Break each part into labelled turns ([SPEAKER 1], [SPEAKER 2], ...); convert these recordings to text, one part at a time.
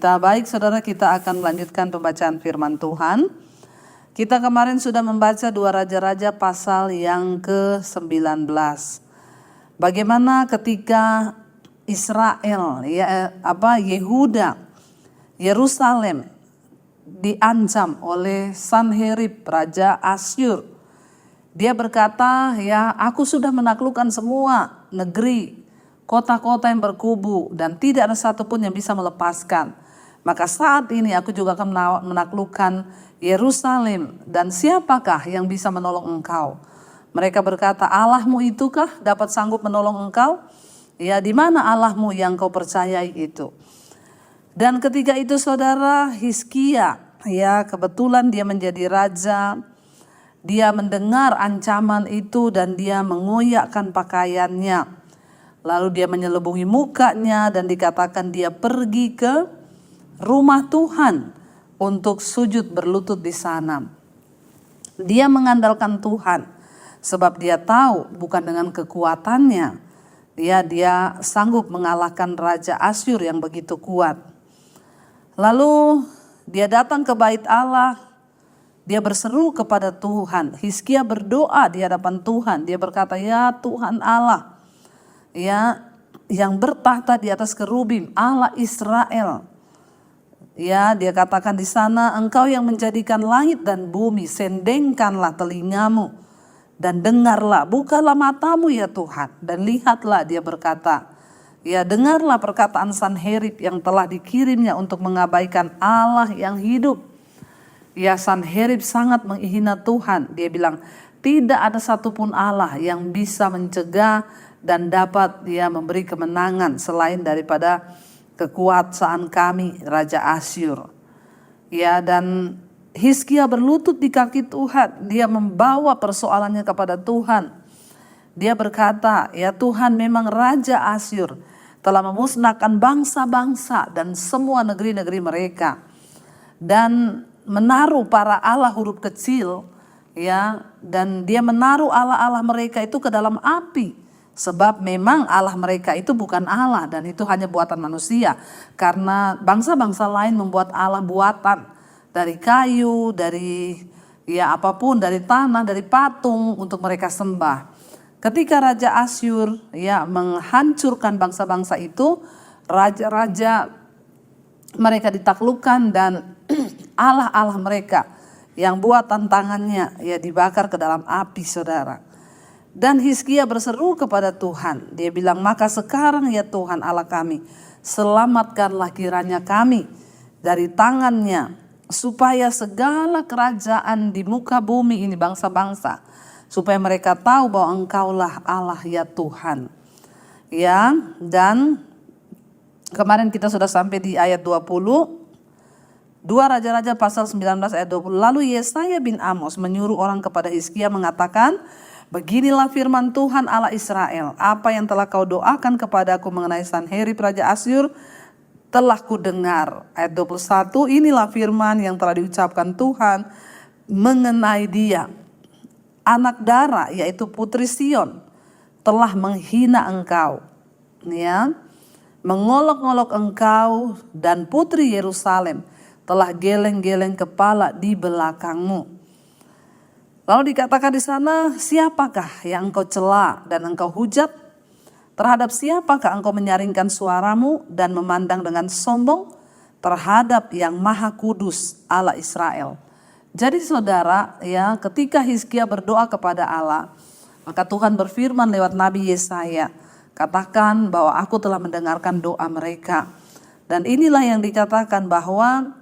[SPEAKER 1] kita. Baik saudara, kita akan melanjutkan pembacaan firman Tuhan. Kita kemarin sudah membaca 2 Raja-Raja pasal yang ke-19. Bagaimana ketika Israel, Yehuda, Yerusalem diancam oleh Sanherib, Raja Asyur. Dia berkata, aku sudah menaklukkan semua negeri, kota-kota yang berkubu, dan tidak ada satupun yang bisa melepaskan. Maka saat ini aku juga akan menaklukkan Yerusalem, dan siapakah yang bisa menolong engkau? Mereka berkata, Allahmu itukah dapat sanggup menolong engkau? Di mana Allahmu yang kau percayai itu? Dan ketika itu saudara, Hizkia, kebetulan dia menjadi raja. Dia mendengar ancaman itu dan dia mengoyakkan pakaiannya. Lalu dia menyelubungi mukanya dan dikatakan dia pergi ke rumah Tuhan untuk sujud berlutut di sana. Dia mengandalkan Tuhan sebab dia tahu bukan dengan kekuatannya dia sanggup mengalahkan Raja Asyur yang begitu kuat. Lalu dia datang ke bait Allah, dia berseru kepada Tuhan. Hizkia berdoa di hadapan Tuhan. Dia berkata, ya Tuhan Allah, yang bertahta di atas kerubim, Allah Israel. Dia katakan di sana, engkau yang menjadikan langit dan bumi, sendengkanlah telingamu dan dengarlah, bukalah matamu ya Tuhan, dan lihatlah. Dia berkata, dengarlah perkataan Sanherib yang telah dikirimnya untuk mengabaikan Allah yang hidup. Sanherib sangat menghina Tuhan. Dia bilang, tidak ada satupun Allah yang bisa mencegah dan dapat dia memberi kemenangan selain daripada kekuasaan kami, Raja Asyur. Dan Hizkia berlutut di kaki Tuhan. Dia membawa persoalannya kepada Tuhan. Dia berkata, ya Tuhan, memang Raja Asyur telah memusnahkan bangsa-bangsa dan semua negeri-negeri mereka. Dan menaruh para Allah huruf kecil, dan dia menaruh Allah-Allah mereka itu ke dalam api. Sebab memang Allah mereka itu bukan Allah dan itu hanya buatan manusia. Karena bangsa-bangsa lain membuat Allah buatan dari kayu, dari apapun, dari tanah, dari patung untuk mereka sembah. Ketika Raja Asyur menghancurkan bangsa-bangsa itu, raja-raja mereka ditaklukkan dan Allah-Allah mereka yang buatan tangannya dibakar ke dalam api saudara. Dan Hizkia berseru kepada Tuhan. Dia bilang, maka sekarang ya Tuhan Allah kami, selamatkanlah kiranya kami dari tangannya, supaya segala kerajaan di muka bumi ini, bangsa-bangsa, supaya mereka tahu bahwa engkaulah Allah ya Tuhan. Dan kemarin kita sudah sampai di ayat 20. 2 Raja-Raja pasal 19 ayat 20. Lalu Yesaya bin Amos menyuruh orang kepada Hizkia mengatakan, beginilah firman Tuhan Allah Israel, apa yang telah kau doakan kepadaku mengenai Sanherib Raja Asyur telah kudengar. Ayat 21, inilah firman yang telah diucapkan Tuhan mengenai dia. Anak Dara, yaitu putri Sion, telah menghina engkau, mengolok-olok engkau, dan putri Yerusalem telah geleng-geleng kepala di belakangmu. Lalu dikatakan di sana, siapakah yang engkau cela dan engkau hujat? Terhadap siapakah engkau menyaringkan suaramu dan memandang dengan sombong? Terhadap yang Maha Kudus Allah Israel. Jadi saudara, ketika Hizkia berdoa kepada Allah, maka Tuhan berfirman lewat Nabi Yesaya, katakan bahwa aku telah mendengarkan doa mereka. Dan inilah yang dikatakan bahwa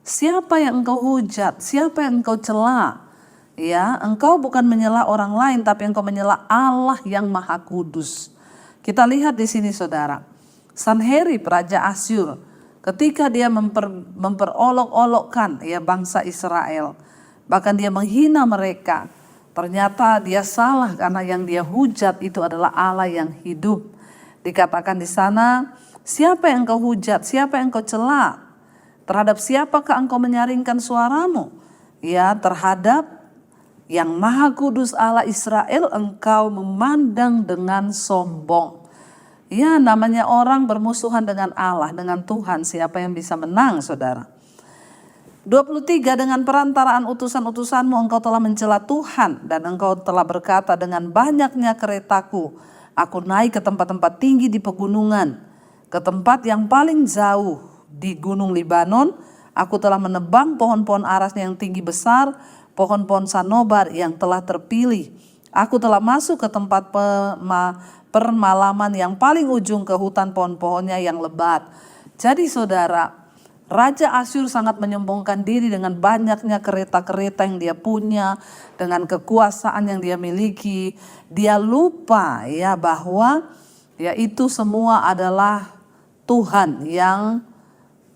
[SPEAKER 1] siapa yang engkau hujat, siapa yang engkau cela? Engkau bukan menyela orang lain, tapi engkau menyela Allah yang Maha Kudus. Kita lihat di sini saudara, Sanherib Raja Asyur, ketika dia memperolok-olokkan bangsa Israel, bahkan dia menghina mereka, ternyata dia salah karena yang dia hujat itu adalah Allah yang hidup. Dikatakan di sana, siapa yang engkau hujat, siapa yang engkau cela? Terhadap siapakah engkau menyaringkan suaramu? Terhadap yang Maha Kudus Allah Israel engkau memandang dengan sombong. Ya, namanya orang bermusuhan dengan Allah, dengan Tuhan, siapa yang bisa menang, saudara? 23, dengan perantaraan utusan-utusanmu engkau telah mencela Tuhan, dan engkau telah berkata, dengan banyaknya keretaku aku naik ke tempat-tempat tinggi di pegunungan, ke tempat yang paling jauh di gunung Libanon. Aku telah menebang pohon-pohon arasnya yang tinggi besar, pohon-pohon sanobar yang telah terpilih. Aku telah masuk ke tempat permalaman yang paling ujung, ke hutan pohon-pohonnya yang lebat. Jadi saudara, Raja Asyur sangat menyombongkan diri dengan banyaknya kereta-kereta yang dia punya, dengan kekuasaan yang dia miliki. Dia lupa ya bahwa ya itu semua adalah Tuhan yang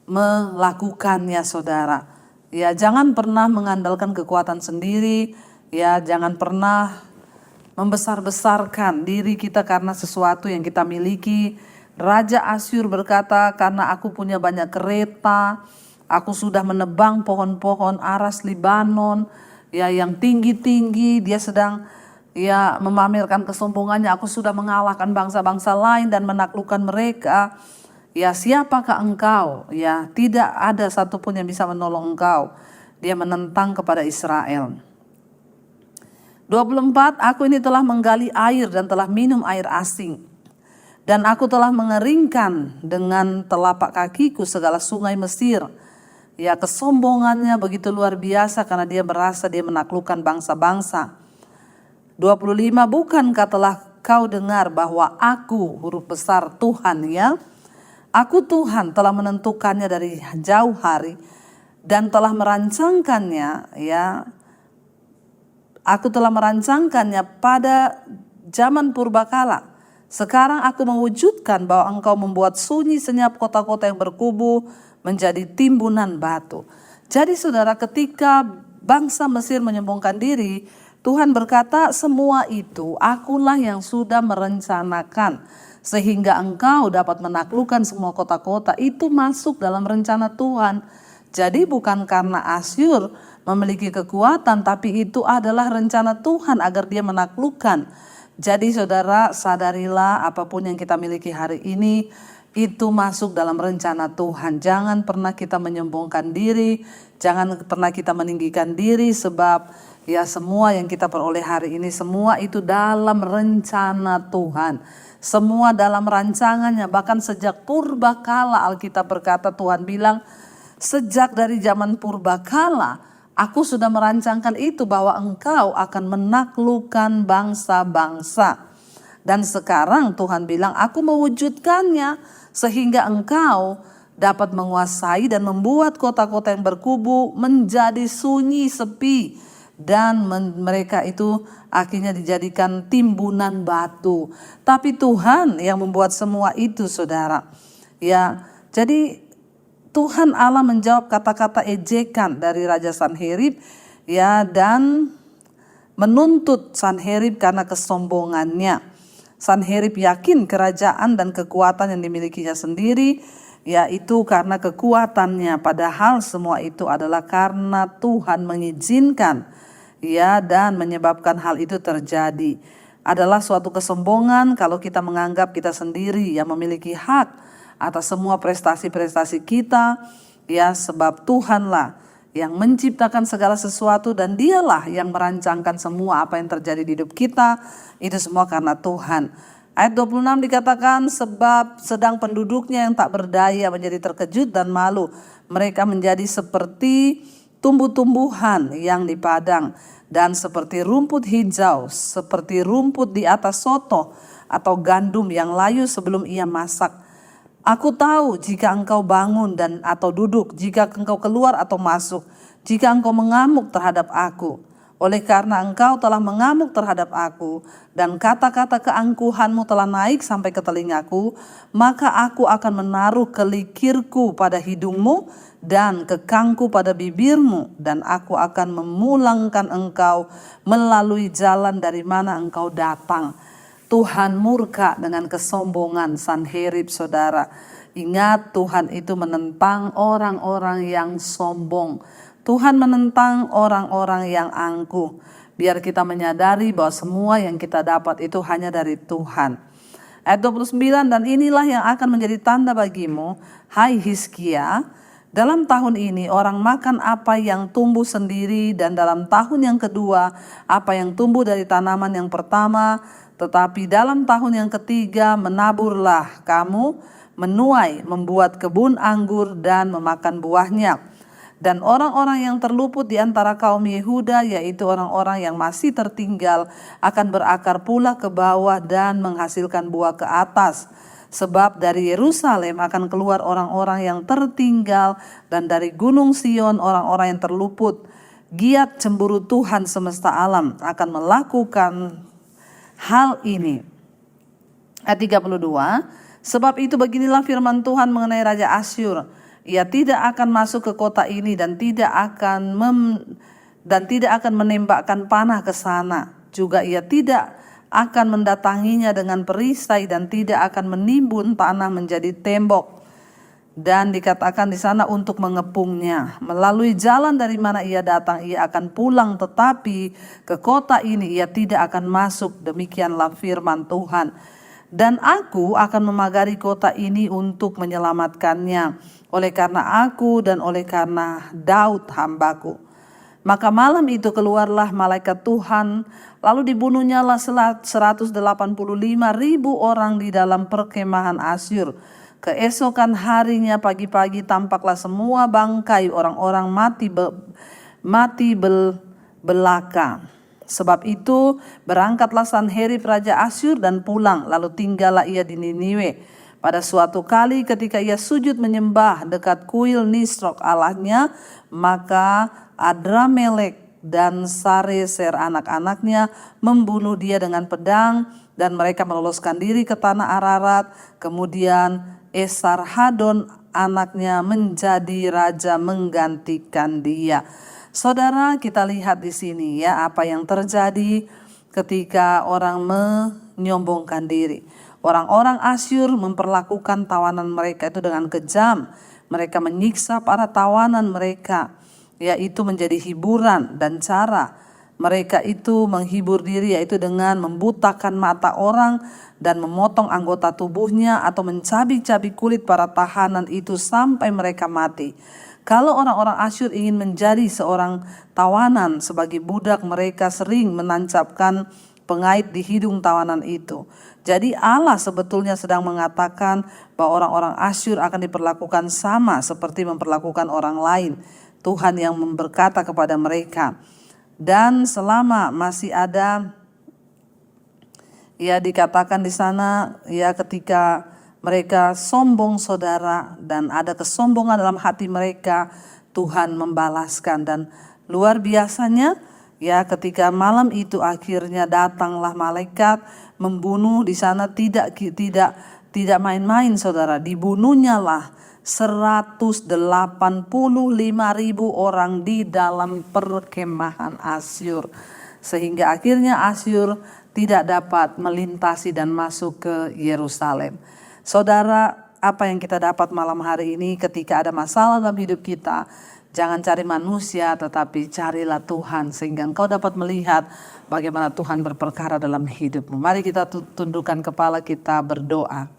[SPEAKER 1] melakukannya, saudara. Ya, jangan pernah mengandalkan kekuatan sendiri, ya jangan pernah membesar-besarkan diri kita karena sesuatu yang kita miliki. Raja Asyur berkata, karena aku punya banyak kereta, aku sudah menebang pohon-pohon aras Libanon, ya yang tinggi-tinggi. Dia sedang ya memamerkan kesombongannya, aku sudah mengalahkan bangsa-bangsa lain dan menaklukkan mereka. Ya, siapakah engkau? Ya, tidak ada satupun yang bisa menolong engkau. Dia menentang kepada Israel. 24, aku ini telah menggali air dan telah minum air asing. Dan aku telah mengeringkan dengan telapak kakiku segala sungai Mesir. Ya, kesombongannya begitu luar biasa karena dia merasa dia menaklukkan bangsa-bangsa. 25, bukankah telah kau dengar bahwa aku, huruf besar Tuhan ya, aku Tuhan telah menentukannya dari jauh hari dan telah merancangkannya ya. Aku telah merancangkannya pada zaman purbakala. Sekarang aku mewujudkan bahwa engkau membuat sunyi senyap kota-kota yang berkubu menjadi timbunan batu. Jadi saudara, ketika bangsa Mesir menyombongkan diri, Tuhan berkata, semua itu akulah yang sudah merencanakan, sehingga engkau dapat menaklukkan semua kota-kota. Itu masuk dalam rencana Tuhan. Jadi bukan karena Asyur memiliki kekuatan, tapi itu adalah rencana Tuhan agar dia menaklukkan. Jadi saudara, sadarilah apapun yang kita miliki hari ini itu masuk dalam rencana Tuhan. Jangan pernah kita menyombongkan diri, jangan pernah kita meninggikan diri, sebab ya semua yang kita peroleh hari ini semua itu dalam rencana Tuhan. Semua dalam rancangannya, bahkan sejak purbakala Alkitab berkata, Tuhan bilang sejak dari zaman purbakala aku sudah merancangkan itu bahwa engkau akan menaklukkan bangsa-bangsa. Dan sekarang Tuhan bilang aku mewujudkannya sehingga engkau dapat menguasai dan membuat kota-kota yang berkubu menjadi sunyi sepi. Dan mereka itu akhirnya dijadikan timbunan batu. Tapi Tuhan yang membuat semua itu, saudara. Ya, jadi Tuhan Allah menjawab kata-kata ejekan dari Raja Sanherib ya, dan menuntut Sanherib karena kesombongannya. Sanherib yakin kerajaan dan kekuatan yang dimilikinya sendiri, yaitu karena kekuatannya, padahal semua itu adalah karena Tuhan mengizinkan ya, dan menyebabkan hal itu terjadi. Adalah suatu kesombongan kalau kita menganggap kita sendiri yang memiliki hak atas semua prestasi-prestasi kita ya, sebab Tuhanlah yang menciptakan segala sesuatu dan dialah yang merancangkan semua apa yang terjadi di hidup kita. Itu semua karena Tuhan. Ayat 26 dikatakan, sebab sedang penduduknya yang tak berdaya menjadi terkejut dan malu. Mereka menjadi seperti tumbuh-tumbuhan yang di padang dan seperti rumput hijau, seperti rumput di atas soto atau gandum yang layu sebelum ia masak. Aku tahu jika engkau bangun dan atau duduk, jika engkau keluar atau masuk, jika engkau mengamuk terhadap aku. Oleh karena engkau telah mengamuk terhadap aku dan kata-kata keangkuhanmu telah naik sampai ke telingaku, maka aku akan menaruh kelikirku pada hidungmu dan kekangku pada bibirmu, dan aku akan memulangkan engkau melalui jalan dari mana engkau datang. Tuhan murka dengan kesombongan Sanherib, saudara. Ingat, Tuhan itu menentang orang-orang yang sombong. Tuhan menentang orang-orang yang angkuh. Biar kita menyadari bahwa semua yang kita dapat itu hanya dari Tuhan. Ayat 29, dan inilah yang akan menjadi tanda bagimu, hai Hizkia, dalam tahun ini orang makan apa yang tumbuh sendiri, dan dalam tahun yang kedua apa yang tumbuh dari tanaman yang pertama. Tetapi dalam tahun yang ketiga menaburlah kamu, menuai, membuat kebun anggur dan memakan buahnya. Dan orang-orang yang terluput di antara kaum Yehuda, yaitu orang-orang yang masih tertinggal, akan berakar pula ke bawah dan menghasilkan buah ke atas. Sebab dari Yerusalem akan keluar orang-orang yang tertinggal, dan dari Gunung Sion orang-orang yang terluput. Giat cemburu Tuhan semesta alam akan melakukan hal ini. Ayat 32, sebab itu beginilah firman Tuhan mengenai Raja Asyur. Ia tidak akan masuk ke kota ini dan tidak akan menembakkan panah ke sana. Juga ia tidak akan mendatanginya dengan perisai dan tidak akan menimbun tanah menjadi tembok. Dan dikatakan di sana untuk mengepungnya. Melalui jalan dari mana ia datang ia akan pulang, tetapi ke kota ini ia tidak akan masuk. Demikianlah firman Tuhan. Dan aku akan memagari kota ini untuk menyelamatkannya, oleh karena aku dan oleh karena Daud hambaku. Maka malam itu keluarlah malaikat Tuhan, lalu dibunuhnyalah 185.000 orang di dalam perkemahan Asyur. Keesokan harinya pagi-pagi tampaklah semua bangkai orang-orang mati belaka. Sebab itu berangkatlah Sanherib Raja Asyur dan pulang, lalu tinggallah ia di Niniwe. Pada suatu kali ketika ia sujud menyembah dekat kuil Nisrok Allahnya, maka Adramelek dan Sareser anak-anaknya membunuh dia dengan pedang, dan mereka meloloskan diri ke tanah Ararat. Kemudian Esarhadon anaknya menjadi raja menggantikan dia. Saudara, kita lihat di sini ya apa yang terjadi ketika orang menyombongkan diri. Orang-orang Asyur memperlakukan tawanan mereka itu dengan kejam. Mereka menyiksa para tawanan mereka, yaitu menjadi hiburan, dan cara mereka itu menghibur diri yaitu dengan membutakan mata orang dan memotong anggota tubuhnya atau mencabik-cabik kulit para tahanan itu sampai mereka mati. Kalau orang-orang Asyur ingin menjadi seorang tawanan sebagai budak, mereka sering menancapkan pengait di hidung tawanan itu. Jadi Allah sebetulnya sedang mengatakan bahwa orang-orang Asyur akan diperlakukan sama seperti memperlakukan orang lain. Tuhan yang berkata kepada mereka. Dan selama masih ada, ya dikatakan di sana, ya ketika mereka sombong saudara, dan ada kesombongan dalam hati mereka, Tuhan membalaskan. Dan luar biasanya ya ketika malam itu akhirnya datanglah malaikat membunuh di sana, tidak main-main saudara. Dibunuhnyalah 185.000 orang di dalam perkemahan Asyur. Sehingga akhirnya Asyur tidak dapat melintasi dan masuk ke Yerusalem. Saudara, apa yang kita dapat malam hari ini ketika ada masalah dalam hidup kita, jangan cari manusia tetapi carilah Tuhan sehingga engkau dapat melihat bagaimana Tuhan berperkara dalam hidupmu. Mari kita tundukkan kepala kita berdoa.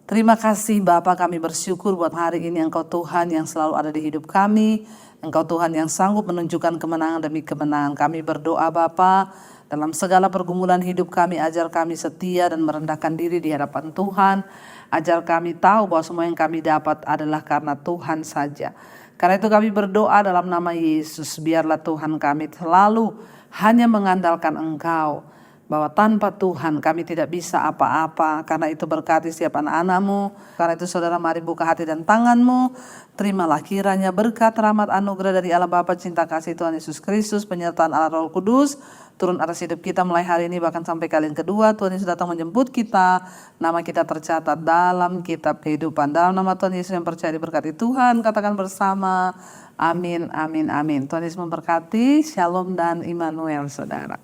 [SPEAKER 1] Terima kasih Bapa, kami bersyukur buat hari ini Engkau Tuhan yang selalu ada di hidup kami. Engkau Tuhan yang sanggup menunjukkan kemenangan demi kemenangan. Kami berdoa Bapa, dalam segala pergumulan hidup kami, ajar kami setia dan merendahkan diri di hadapan Tuhan. Ajar kami tahu bahwa semua yang kami dapat adalah karena Tuhan saja. Karena itu kami berdoa dalam nama Yesus, biarlah Tuhan kami selalu hanya mengandalkan Engkau. Bahwa tanpa Tuhan kami tidak bisa apa-apa. Karena itu berkati setiap anak-anak-Mu. Karena itu saudara, mari buka hati dan tangan-Mu. Terimalah kiranya berkat, rahmat, anugerah dari Allah Bapa, cinta kasih Tuhan Yesus Kristus, penyertaan Allah Roh Kudus turun atas hidup kita mulai hari ini bahkan sampai kali yang kedua. Tuhan Yesus datang menjemput kita. Nama kita tercatat dalam kitab kehidupan. Dalam nama Tuhan Yesus yang percaya diberkati Tuhan, katakan bersama amin, amin, amin. Tuhan Yesus memberkati. Shalom dan Immanuel saudara.